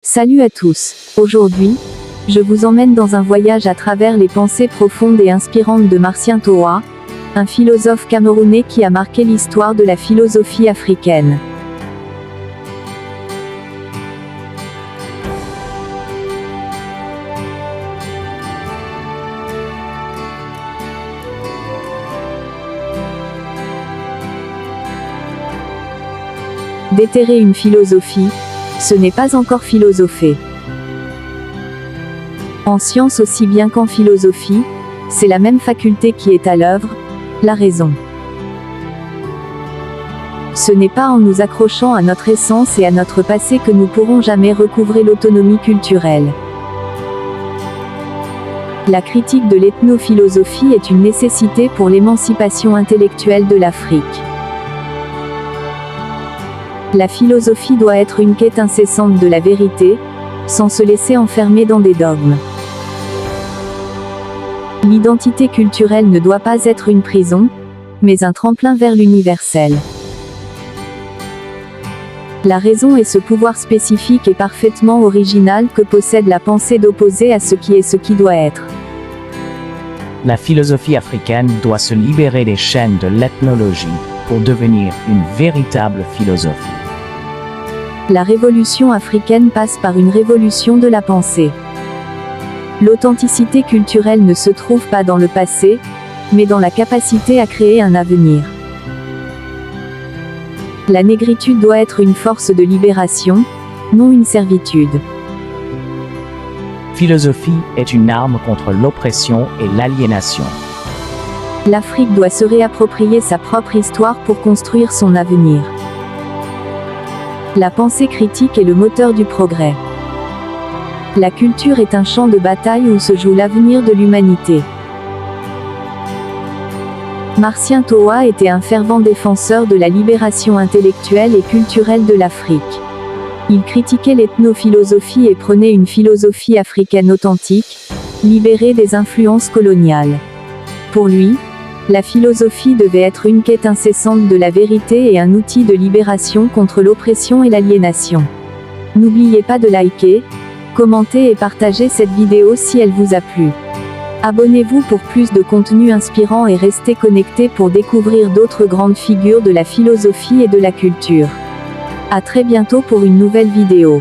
Salut à tous. Aujourd'hui, je vous emmène dans un voyage à travers les pensées profondes et inspirantes de Marcien Toa, un philosophe camerounais qui a marqué l'histoire de la philosophie africaine. Déterrer une philosophie, ce n'est pas encore philosopher. En science aussi bien qu'en philosophie, c'est la même faculté qui est à l'œuvre, la raison. Ce n'est pas en nous accrochant à notre essence et à notre passé que nous pourrons jamais recouvrer l'autonomie culturelle. La critique de l'ethnophilosophie est une nécessité pour l'émancipation intellectuelle de l'Afrique. La philosophie doit être une quête incessante de la vérité, sans se laisser enfermer dans des dogmes. L'identité culturelle ne doit pas être une prison, mais un tremplin vers l'universel. La raison est ce pouvoir spécifique et parfaitement original que possède la pensée d'opposer à ce qui est ce qui doit être. La philosophie africaine doit se libérer des chaînes de l'ethnologie pour devenir une véritable philosophie. La révolution africaine passe par une révolution de la pensée. L'authenticité culturelle ne se trouve pas dans le passé, mais dans la capacité à créer un avenir. La négritude doit être une force de libération, non une servitude. Philosophie est une arme contre l'oppression et l'aliénation. L'Afrique doit se réapproprier sa propre histoire pour construire son avenir. La pensée critique est le moteur du progrès. La culture est un champ de bataille où se joue l'avenir de l'humanité. Marcien Toa était un fervent défenseur de la libération intellectuelle et culturelle de l'Afrique. Il critiquait l'ethnophilosophie et prônait une philosophie africaine authentique, libérée des influences coloniales. Pour lui, la philosophie devait être une quête incessante de la vérité et un outil de libération contre l'oppression et l'aliénation. N'oubliez pas de liker, commenter et partager cette vidéo si elle vous a plu. Abonnez-vous pour plus de contenu inspirant et restez connectés pour découvrir d'autres grandes figures de la philosophie et de la culture. À très bientôt pour une nouvelle vidéo.